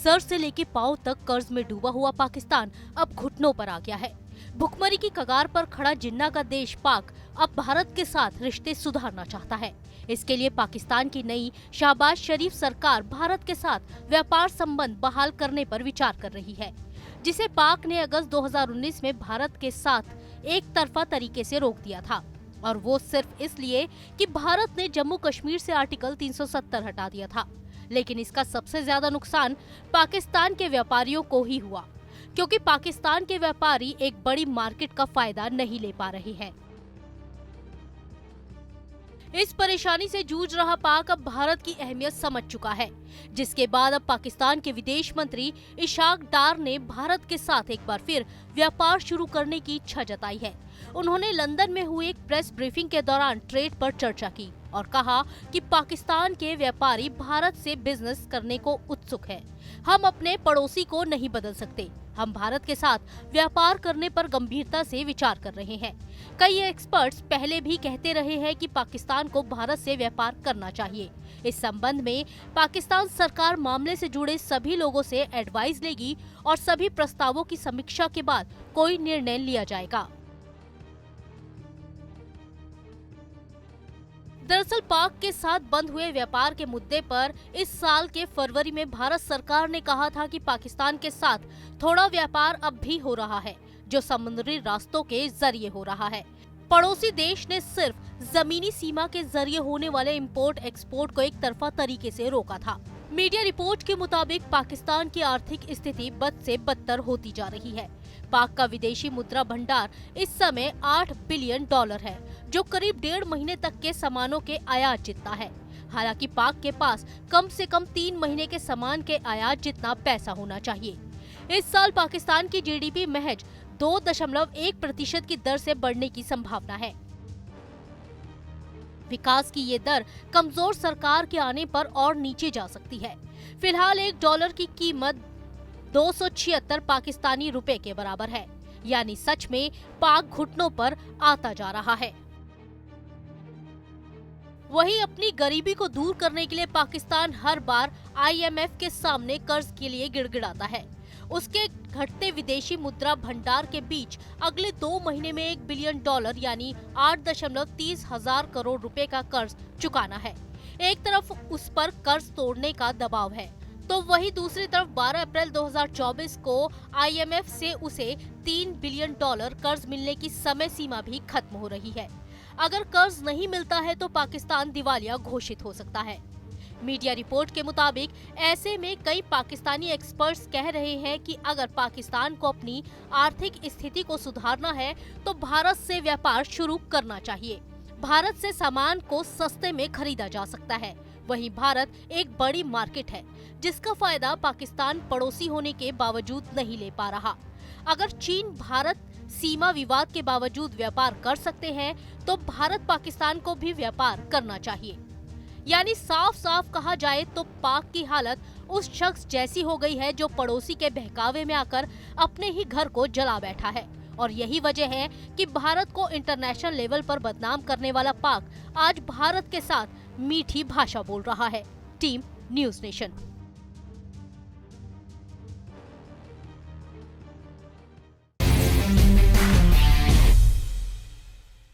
Sir से लेके पांव तक कर्ज में डूबा हुआ पाकिस्तान अब घुटनों पर आ गया है। भुखमरी की कगार पर खड़ा जिन्ना का देश पाक अब भारत के साथ रिश्ते सुधारना चाहता है। इसके लिए पाकिस्तान की नई शहबाज शरीफ सरकार भारत के साथ व्यापार संबंध बहाल करने पर विचार कर रही है, जिसे पाक ने अगस्त 2019 में भारत के साथ एक तरफा तरीके से रोक दिया था, और वो सिर्फ इसलिए कि भारत ने जम्मू कश्मीर से आर्टिकल 370 हटा दिया था। लेकिन इसका सबसे ज्यादा नुकसान पाकिस्तान के व्यापारियों को ही हुआ, क्योंकि पाकिस्तान के व्यापारी एक बड़ी मार्केट का फायदा नहीं ले पा रहे हैं। इस परेशानी से जूझ रहा पाक अब भारत की अहमियत समझ चुका है, जिसके बाद अब पाकिस्तान के विदेश मंत्री इशाक डार ने भारत के साथ एक बार फिर व्यापार शुरू करने की इच्छा जताई है। उन्होंने लंदन में हुई एक प्रेस ब्रीफिंग के दौरान ट्रेड पर चर्चा की और कहा कि पाकिस्तान के व्यापारी भारत से बिजनेस करने को उत्सुक है। हम अपने पड़ोसी को नहीं बदल सकते। हम भारत के साथ व्यापार करने पर गंभीरता से विचार कर रहे हैं। कई एक्सपर्ट्स पहले भी कहते रहे हैं कि पाकिस्तान को भारत से व्यापार करना चाहिए। इस संबंध में पाकिस्तान सरकार मामले से जुड़े सभी लोगों से एडवाइस लेगी और सभी प्रस्तावों की समीक्षा के बाद कोई निर्णय लिया जाएगा। दरअसल पाक के साथ बंद हुए व्यापार के मुद्दे पर इस साल के फरवरी में भारत सरकार ने कहा था कि पाकिस्तान के साथ थोड़ा व्यापार अब भी हो रहा है, जो समुद्री रास्तों के जरिए हो रहा है। पड़ोसी देश ने सिर्फ जमीनी सीमा के जरिए होने वाले इंपोर्ट एक्सपोर्ट को एक तरफा तरीके से रोका था। मीडिया रिपोर्ट के मुताबिक पाकिस्तान की आर्थिक स्थिति बद से बदतर होती जा रही है। पाक का विदेशी मुद्रा भंडार इस समय $8 बिलियन है, जो करीब 1.5 महीने तक के सामानों के आयात जितना है। हालांकि पाक के पास कम से कम 3 महीने के सामान के आयात जितना पैसा होना चाहिए। इस साल पाकिस्तान की जीडीपी महज 2.1% की दर से बढ़ने की संभावना है। विकास की ये दर कमजोर सरकार के आने पर और नीचे जा सकती है। फिलहाल $1 की कीमत 276 पाकिस्तानी रुपए के बराबर है, यानी सच में पाक घुटनों पर आता जा रहा है। वहीं अपनी गरीबी को दूर करने के लिए पाकिस्तान हर बार IMF के सामने कर्ज के लिए गिड़गिड़ाता है। उसके घटते विदेशी मुद्रा भंडार के बीच अगले 2 महीने में $1 बिलियन यानी 8.30 हजार करोड़ रुपए का कर्ज चुकाना है। एक तरफ उस पर कर्ज तोड़ने का दबाव है, तो वहीं दूसरी तरफ 12 अप्रैल 2024 को IMF से उसे $3 बिलियन कर्ज मिलने की समय सीमा भी खत्म हो रही है। अगर कर्ज नहीं मिलता है तो पाकिस्तान दिवालिया घोषित हो सकता है। मीडिया रिपोर्ट के मुताबिक ऐसे में कई पाकिस्तानी एक्सपर्ट्स कह रहे हैं कि अगर पाकिस्तान को अपनी आर्थिक स्थिति को सुधारना है तो भारत से व्यापार शुरू करना चाहिए। भारत से सामान को सस्ते में खरीदा जा सकता है। वहीं भारत एक बड़ी मार्केट है, जिसका फायदा पाकिस्तान पड़ोसी होने के बावजूद नहीं ले पा रहा। अगर चीन भारत सीमा विवाद के बावजूद व्यापार कर सकते हैं, तो भारत पाकिस्तान को भी व्यापार करना चाहिए। यानी साफ साफ कहा जाए तो पाक की हालत उस शख्स जैसी हो गई है जो पड़ोसी के बहकावे में आकर अपने ही घर को जला बैठा है। और यही वजह है कि भारत को इंटरनेशनल लेवल पर बदनाम करने वाला पाक आज भारत के साथ मीठी भाषा बोल रहा है। Team news nation.